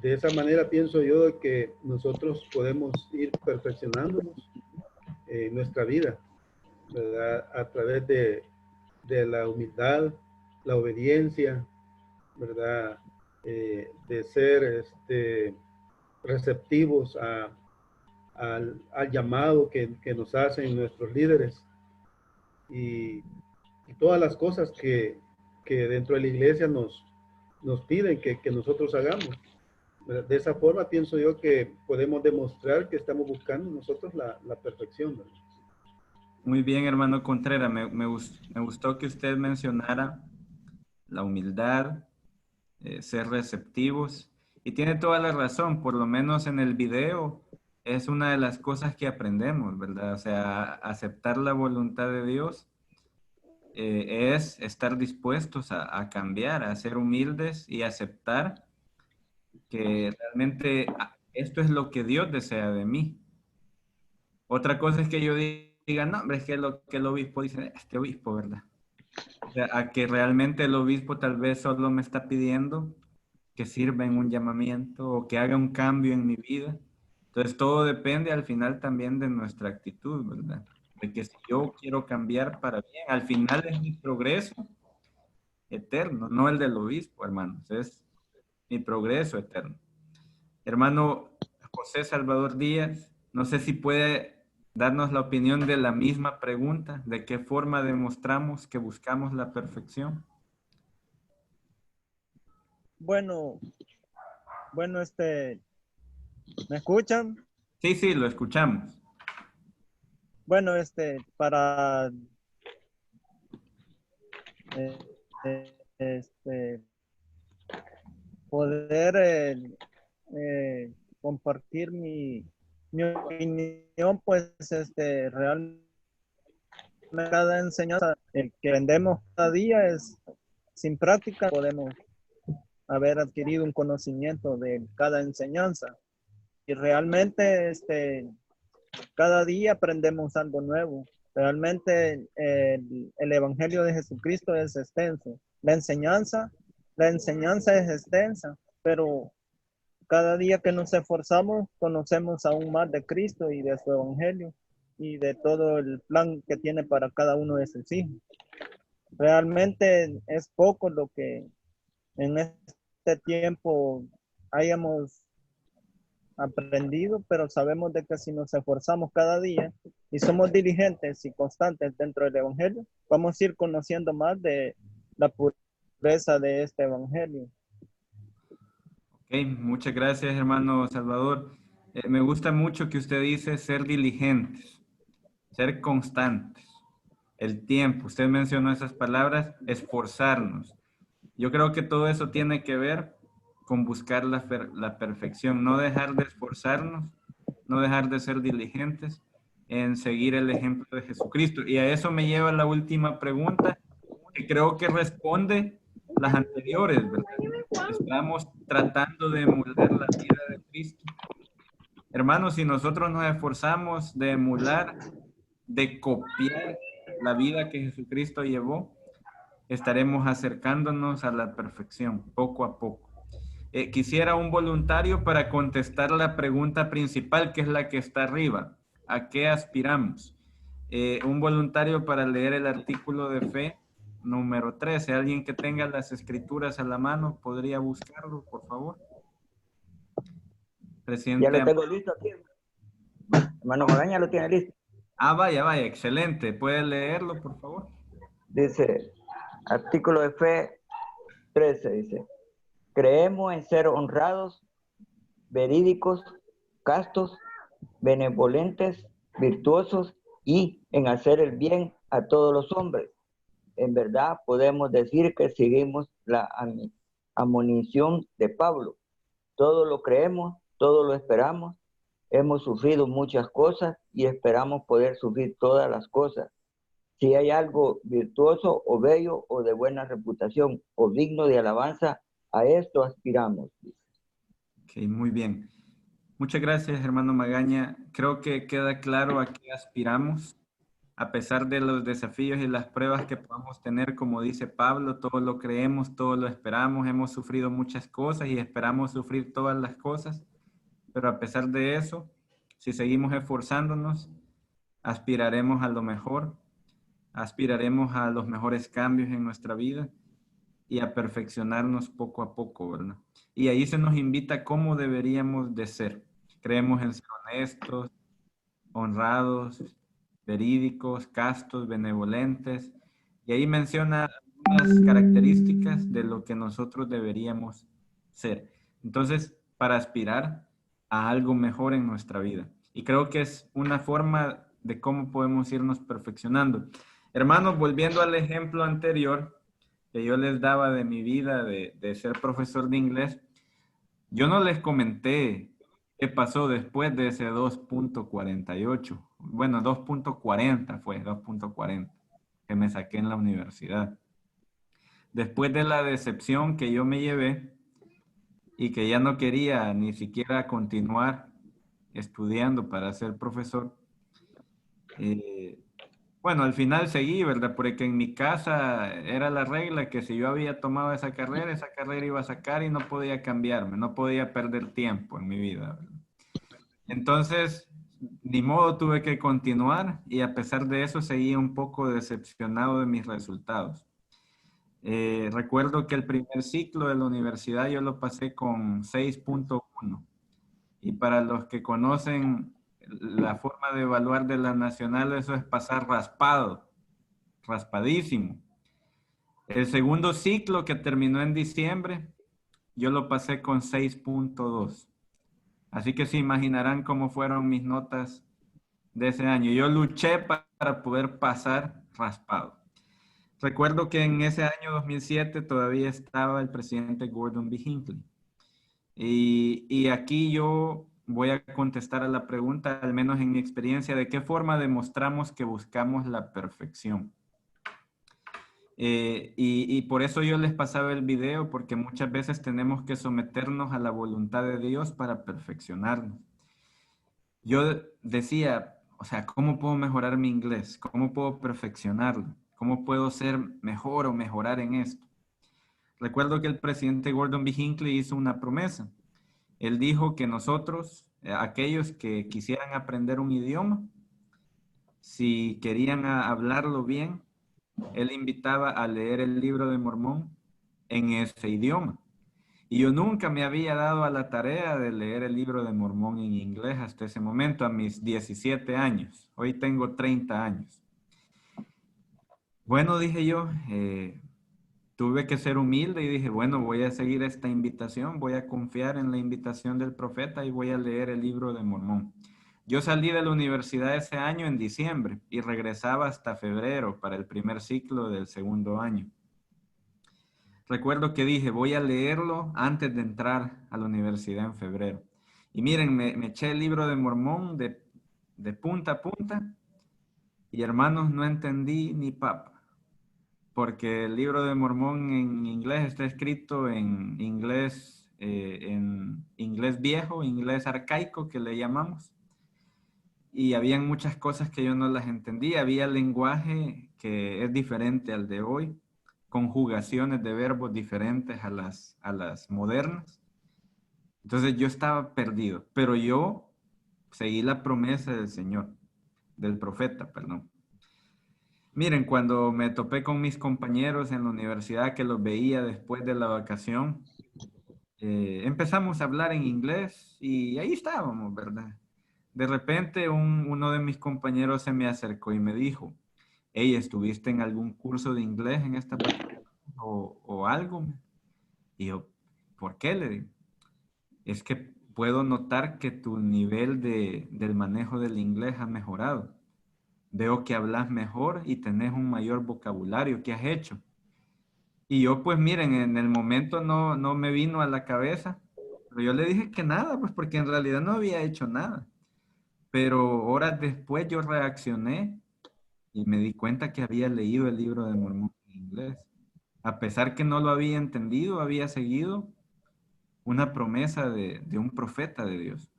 De esa manera pienso yo que nosotros podemos ir perfeccionándonos en nuestra vida, ¿verdad? A través de la humildad, la obediencia, ¿verdad? De ser receptivos al llamado que nos hacen nuestros líderes y todas las cosas que dentro de la iglesia nos piden que nosotros hagamos. De esa forma pienso yo que podemos demostrar que estamos buscando nosotros la perfección, ¿verdad? Muy bien, hermano Contreras. Me gustó que usted mencionara la humildad, ser receptivos. Y tiene toda la razón, por lo menos en el video es una de las cosas que aprendemos, ¿verdad? O sea, aceptar la voluntad de Dios es estar dispuestos a cambiar, a ser humildes y aceptar que realmente esto es lo que Dios desea de mí. Otra cosa es que yo diga, no, hombre, es que lo que el obispo dice, este obispo, ¿verdad? O sea, a que realmente el obispo tal vez solo me está pidiendo que sirva en un llamamiento o que haga un cambio en mi vida. Entonces todo depende al final también de nuestra actitud, ¿verdad? De que si yo quiero cambiar para bien, al final es mi progreso eterno, no el del obispo, hermanos, es mi progreso eterno. Hermano José Salvador Díaz, no sé si puede darnos la opinión de la misma pregunta, de qué forma demostramos que buscamos la perfección. Bueno, ¿me escuchan? Sí, sí, lo escuchamos. Bueno, para poder compartir mi opinión, pues, realmente cada enseñanza que aprendemos cada día es, sin práctica, podemos haber adquirido un conocimiento de cada enseñanza. Y realmente, cada día aprendemos algo nuevo. Realmente el Evangelio de Jesucristo es extenso. La enseñanza es extensa, pero cada día que nos esforzamos, conocemos aún más de Cristo y de su Evangelio y de todo el plan que tiene para cada uno de sus hijos. Realmente es poco lo que en este tiempo hayamos aprendido, pero sabemos de que si nos esforzamos cada día y somos diligentes y constantes dentro del Evangelio, vamos a ir conociendo más de la pureza de este Evangelio. Ok, muchas gracias, hermano Salvador. Me gusta mucho que usted dice ser diligentes, ser constantes, el tiempo. Usted mencionó esas palabras, esforzarnos. Yo creo que todo eso tiene que ver con buscar la perfección, no dejar de esforzarnos, no dejar de ser diligentes en seguir el ejemplo de Jesucristo. Y a eso me lleva la última pregunta, que creo que responde las anteriores, ¿verdad? Estamos tratando de emular la vida de Cristo. Hermanos, si nosotros nos esforzamos de emular, de copiar la vida que Jesucristo llevó, estaremos acercándonos a la perfección poco a poco. Quisiera un voluntario para contestar la pregunta principal, que es la que está arriba. ¿A qué aspiramos? Un voluntario para leer el artículo de fe número 13. Alguien que tenga las escrituras a la mano, ¿podría buscarlo, por favor? Presidente. Ya lo tengo listo aquí. Hermano Magaña lo tiene listo. Ah, vaya, vaya, excelente. ¿Puede leerlo, por favor? Dice, artículo de fe 13, dice, creemos en ser honrados, verídicos, castos, benevolentes, virtuosos y en hacer el bien a todos los hombres. En verdad podemos decir que seguimos la admonición de Pablo. Todo lo creemos, todo lo esperamos. Hemos sufrido muchas cosas y esperamos poder sufrir todas las cosas. Si hay algo virtuoso o bello o de buena reputación o digno de alabanza, a esto aspiramos. Ok, muy bien. Muchas gracias, hermano Magaña. Creo que queda claro a qué aspiramos. A pesar de los desafíos y las pruebas que podamos tener, como dice Pablo, todo lo creemos, todo lo esperamos. Hemos sufrido muchas cosas y esperamos sufrir todas las cosas. Pero a pesar de eso, si seguimos esforzándonos, aspiraremos a lo mejor, aspiraremos a los mejores cambios en nuestra vida y a perfeccionarnos poco a poco, ¿verdad? Y ahí se nos invita cómo deberíamos de ser. Creemos en ser honestos, honrados, verídicos, castos, benevolentes. Y ahí menciona algunas características de lo que nosotros deberíamos ser. Entonces, para aspirar a algo mejor en nuestra vida. Y creo que es una forma de cómo podemos irnos perfeccionando. Hermanos, volviendo al ejemplo anterior, que yo les daba de mi vida de ser profesor de inglés, yo no les comenté qué pasó después de ese 2.48. Bueno, 2.40 fue, 2.40, que me saqué en la universidad. Después de la decepción que yo me llevé y que ya no quería ni siquiera continuar estudiando para ser profesor, bueno, al final seguí, ¿verdad? Porque en mi casa era la regla que si yo había tomado esa carrera iba a sacar y no podía cambiarme, no podía perder tiempo en mi vida, ¿verdad? Entonces, ni modo, tuve que continuar y a pesar de eso seguía un poco decepcionado de mis resultados. Recuerdo que el primer ciclo de la universidad yo lo pasé con 6.1 y para los que conocen la forma de evaluar de la nacional, eso es pasar raspado, raspadísimo. El segundo ciclo que terminó en diciembre, yo lo pasé con 6.2. Así que se imaginarán cómo fueron mis notas de ese año. Yo luché para poder pasar raspado. Recuerdo que en ese año 2007 todavía estaba el presidente Gordon B. Hinckley. Y aquí yo voy a contestar a la pregunta, al menos en mi experiencia, de qué forma demostramos que buscamos la perfección. Y por eso yo les pasaba el video, porque muchas veces tenemos que someternos a la voluntad de Dios para perfeccionarnos. Yo decía, o sea, ¿cómo puedo mejorar mi inglés? ¿Cómo puedo perfeccionarlo? ¿Cómo puedo ser mejor o mejorar en esto? Recuerdo que el presidente Gordon B. Hinckley hizo una promesa. Él dijo que nosotros, aquellos que quisieran aprender un idioma, si querían hablarlo bien, él invitaba a leer el libro de Mormón en ese idioma. Y yo nunca me había dado a la tarea de leer el libro de Mormón en inglés hasta ese momento, a mis 17 años. Hoy tengo 30 años. Bueno, dije yo, tuve que ser humilde y dije, bueno, voy a seguir esta invitación, voy a confiar en la invitación del profeta y voy a leer el libro de Mormón. Yo salí de la universidad ese año en diciembre y regresaba hasta febrero para el primer ciclo del segundo año. Recuerdo que dije, voy a leerlo antes de entrar a la universidad en febrero. Y miren, me eché el libro de Mormón de punta a punta y hermanos, no entendí ni papa. Porque el libro de Mormón en inglés está escrito en inglés viejo, inglés arcaico que le llamamos. Y habían muchas cosas que yo no las entendía. Había lenguaje que es diferente al de hoy, conjugaciones de verbos diferentes a las modernas. Entonces yo estaba perdido, pero yo seguí la promesa del Señor, del profeta, perdón. Miren, cuando me topé con mis compañeros en la universidad que los veía después de la vacación, empezamos a hablar en inglés y ahí estábamos, ¿verdad? De repente uno de mis compañeros se me acercó y me dijo, hey, ¿estuviste en algún curso de inglés en esta vacación o algo? Y yo, ¿por qué? Le digo, es que puedo notar que tu nivel del manejo del inglés ha mejorado. Veo que hablas mejor y tenés un mayor vocabulario. ¿Qué has hecho? Y yo, pues miren, en el momento no me vino a la cabeza, pero yo le dije que nada, pues porque en realidad no había hecho nada. Pero horas después yo reaccioné y me di cuenta que había leído el libro de Mormón en inglés. A pesar que no lo había entendido, había seguido una promesa de un profeta de Dios.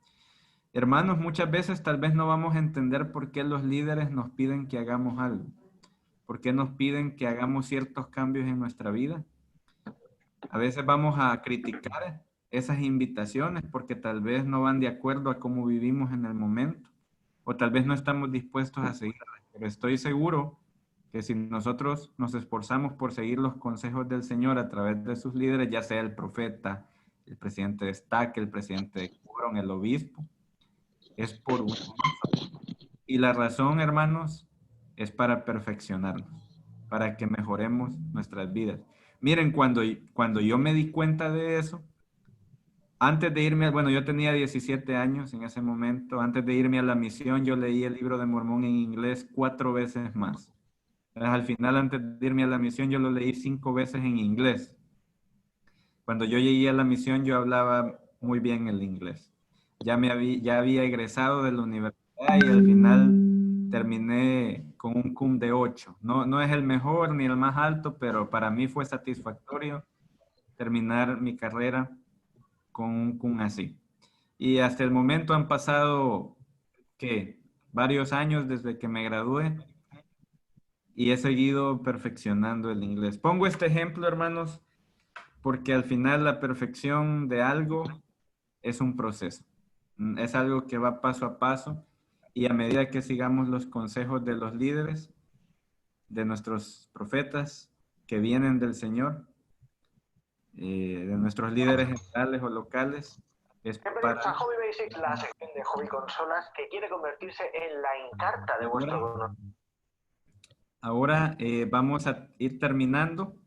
Hermanos, muchas veces tal vez no vamos a entender por qué los líderes nos piden que hagamos algo. ¿Por qué nos piden que hagamos ciertos cambios en nuestra vida? A veces vamos a criticar esas invitaciones porque tal vez no van de acuerdo a cómo vivimos en el momento o tal vez no estamos dispuestos a seguirlas. Pero estoy seguro que si nosotros nos esforzamos por seguir los consejos del Señor a través de sus líderes, ya sea el profeta, el presidente de STAC, el presidente de quórum, el obispo, es por una razón. Y la razón, hermanos, es para perfeccionarnos, para que mejoremos nuestras vidas. Miren, cuando yo me di cuenta de eso, antes de irme, bueno, yo tenía 17 años en ese momento, antes de irme a la misión, yo leí el libro de Mormón en inglés 4 veces más. Al final, antes de irme a la misión, yo lo leí 5 veces en inglés. Cuando yo llegué a la misión, yo hablaba muy bien el inglés. Ya había egresado de la universidad y al final terminé con un cum de 8. No es el mejor ni el más alto, pero para mí fue satisfactorio terminar mi carrera con un cum así. Y hasta el momento han pasado, ¿qué? Varios años desde que me gradué y he seguido perfeccionando el inglés. Pongo este ejemplo, hermanos, porque al final la perfección de algo es un proceso. Es algo que va paso a paso y a medida que sigamos los consejos de los líderes, de nuestros profetas que vienen del Señor, de nuestros líderes generales o locales, es para... Bienvenidos a Hobby Basics, la sección de hobby consolas que quiere convertirse en la Encarta de vuestro conocimiento. Ahora vamos a ir terminando.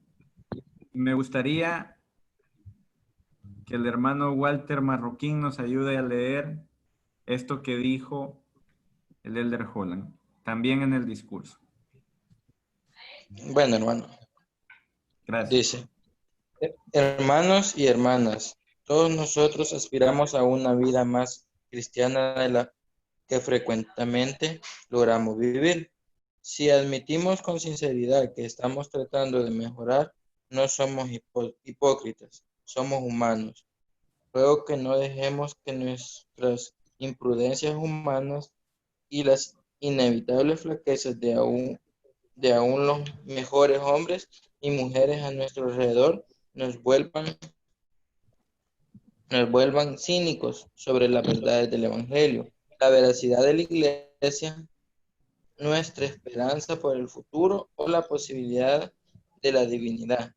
Me gustaría que el hermano Walter Marroquín nos ayude a leer esto que dijo el Elder Holland, también en el discurso. Bueno, hermano. Gracias. Dice, hermanos y hermanas, todos nosotros aspiramos a una vida más cristiana de la que frecuentemente logramos vivir. Si admitimos con sinceridad que estamos tratando de mejorar, no somos hipócritas, somos humanos. Ruego que no dejemos que nuestras imprudencias humanas y las inevitables flaquezas de aún los mejores hombres y mujeres a nuestro alrededor nos vuelvan cínicos sobre las verdades del Evangelio, la veracidad de la Iglesia, nuestra esperanza por el futuro o la posibilidad de la divinidad.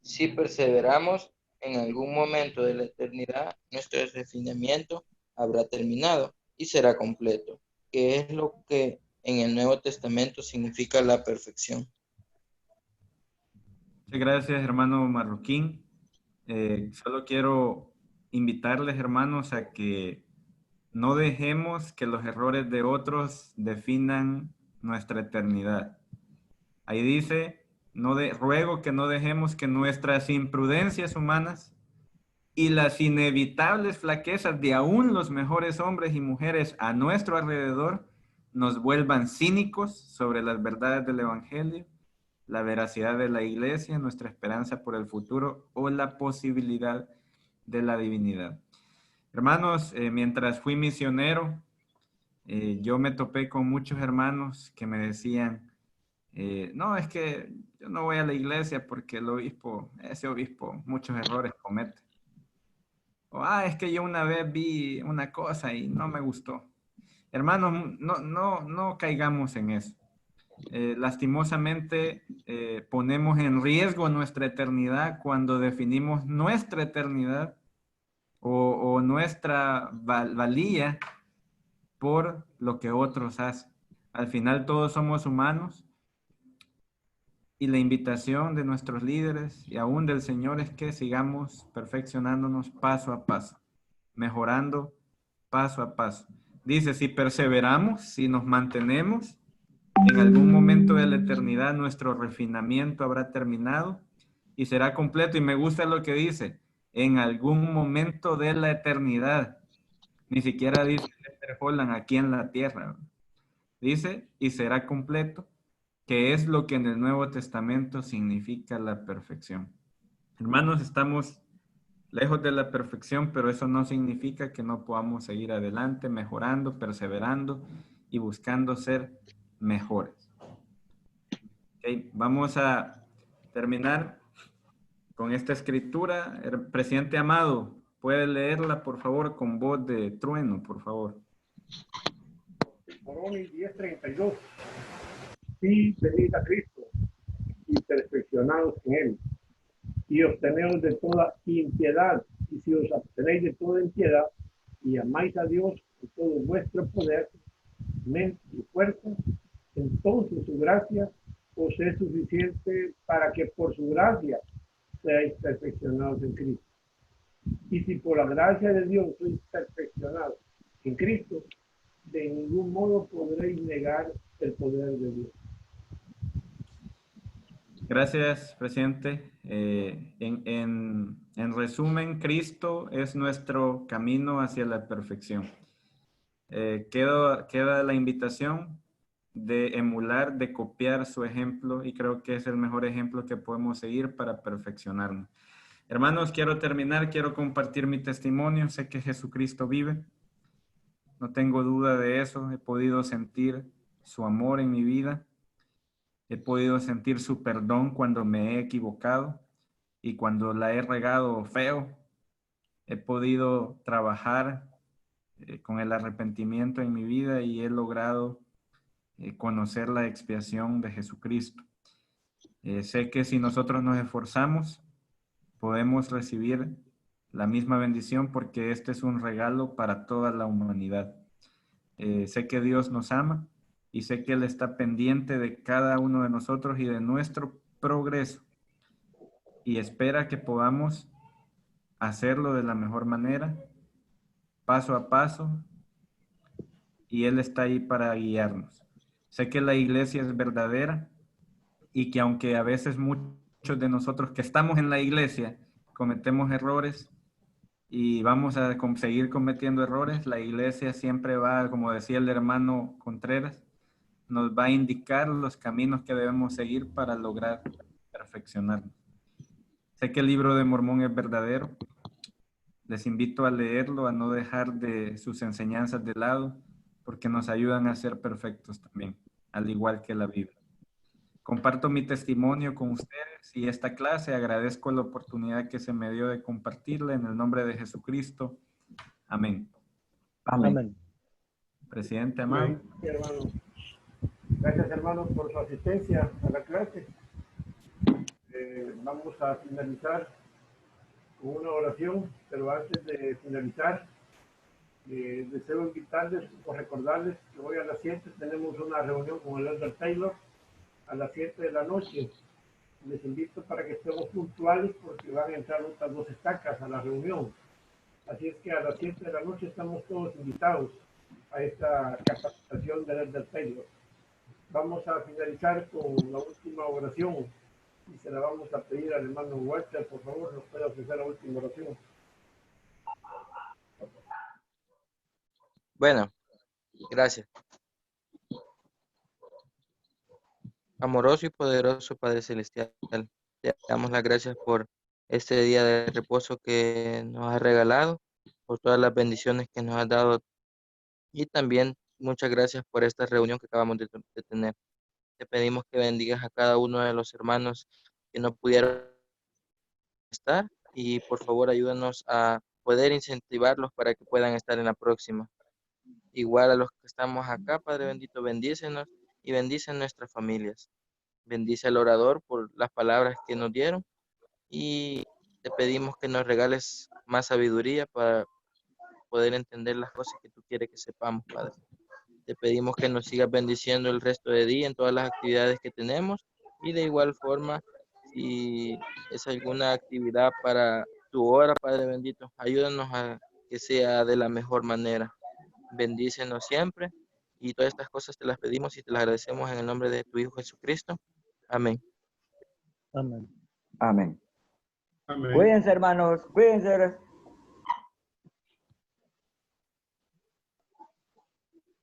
Si perseveramos en algún momento de la eternidad, nuestro refinamiento habrá terminado y será completo, que es lo que en el Nuevo Testamento significa la perfección. Muchas gracias, hermano Marroquín. Solo quiero invitarles, hermanos, a que no dejemos que los errores de otros definan nuestra eternidad. Ahí dice, ruego que no dejemos que nuestras imprudencias humanas y las inevitables flaquezas de aún los mejores hombres y mujeres a nuestro alrededor nos vuelvan cínicos sobre las verdades del Evangelio, la veracidad de la Iglesia, nuestra esperanza por el futuro o la posibilidad de la divinidad. Hermanos, mientras fui misionero, yo me topé con muchos hermanos que me decían, no, es que yo no voy a la iglesia porque ese obispo, muchos errores comete. O, es que yo una vez vi una cosa y no me gustó. Hermanos, no caigamos en eso. Lastimosamente, ponemos en riesgo nuestra eternidad cuando definimos nuestra eternidad o nuestra valía por lo que otros hacen. Al final todos somos humanos y la invitación de nuestros líderes y aún del Señor es que sigamos perfeccionándonos paso a paso, mejorando paso a paso. Dice, si perseveramos, si nos mantenemos, en algún momento de la eternidad nuestro refinamiento habrá terminado y será completo. Y me gusta lo que dice, en algún momento de la eternidad. Ni siquiera dice Holland aquí en la tierra. Dice, y será completo, que es lo que en el Nuevo Testamento significa la perfección. Hermanos, estamos lejos de la perfección, pero eso no significa que no podamos seguir adelante, mejorando, perseverando y buscando ser mejores. Okay, vamos a terminar con esta escritura. El presidente Amado, ¿puede leerla, por favor, con voz de trueno, por favor? Moroni 10:32. Sí, venid a Cristo y perfeccionados en él, y obteneos de toda impiedad, y si os abstenéis de toda impiedad, y amáis a Dios con todo vuestro poder, mente y fuerza, entonces su gracia os es suficiente para que por su gracia seáis perfeccionados en Cristo. Y si por la gracia de Dios sois perfeccionados en Cristo, de ningún modo podréis negar el poder de Dios. Gracias, presidente. En resumen, Cristo es nuestro camino hacia la perfección. Queda la invitación de emular, de copiar su ejemplo, y creo que es el mejor ejemplo que podemos seguir para perfeccionarnos. Hermanos, quiero compartir mi testimonio. Sé que Jesucristo vive. No tengo duda de eso. He podido sentir su amor en mi vida. He podido sentir su perdón cuando me he equivocado y cuando la he regado feo. He podido trabajar con el arrepentimiento en mi vida y he logrado conocer la expiación de Jesucristo. Sé que si nosotros nos esforzamos, podemos recibir la misma bendición porque este es un regalo para toda la humanidad. Sé que Dios nos ama y sé que Él está pendiente de cada uno de nosotros y de nuestro progreso y espera que podamos hacerlo de la mejor manera, paso a paso, y Él está ahí para guiarnos. Sé que la iglesia es verdadera y que aunque a veces muchos de nosotros que estamos en la iglesia cometemos errores y vamos a seguir cometiendo errores, la iglesia siempre va, como decía el hermano Contreras, nos va a indicar los caminos que debemos seguir para lograr perfeccionarnos. Sé que el libro de Mormón es verdadero. Les invito a leerlo, a no dejar de sus enseñanzas de lado, porque nos ayudan a ser perfectos también, al igual que la Biblia. Comparto mi testimonio con ustedes y esta clase. Agradezco la oportunidad que se me dio de compartirla en el nombre de Jesucristo. Amén. Amén. Amén. Presidente amado. Amén, hermano. Gracias, hermano, por su asistencia a la clase. Vamos a finalizar con una oración, pero antes de finalizar, deseo invitarles o recordarles que hoy a las 7 tenemos una reunión con el Elder Taylor a las 7 de la noche. Les invito para que estemos puntuales porque van a entrar otras 2 estacas a la reunión. Así es que a las 7 de la noche estamos todos invitados a esta capacitación del Elder Taylor. Vamos a finalizar con la última oración y se la vamos a pedir al hermano Walter. Por favor, nos puede ofrecer la última oración. Bueno, gracias. Amoroso y poderoso Padre Celestial, te damos las gracias por este día de reposo que nos has regalado, por todas las bendiciones que nos has dado y también muchas gracias por esta reunión que acabamos de tener. Te pedimos que bendigas a cada uno de los hermanos que no pudieron estar y por favor ayúdanos a poder incentivarlos para que puedan estar en la próxima. Igual a los que estamos acá, Padre bendito, bendícenos y bendice nuestras familias. Bendice al orador por las palabras que nos dieron y te pedimos que nos regales más sabiduría para poder entender las cosas que tú quieres que sepamos, Padre. Te pedimos que nos sigas bendiciendo el resto de día en todas las actividades que tenemos y de igual forma, si es alguna actividad para tu hora, Padre bendito, ayúdanos a que sea de la mejor manera. Bendícenos siempre y todas estas cosas te las pedimos y te las agradecemos en el nombre de tu Hijo Jesucristo. Amén. Amén. Amén. Amén. Cuídense, hermanos. Cuídense.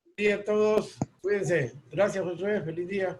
Buen día a todos. Cuídense. Gracias, Josué. Feliz día.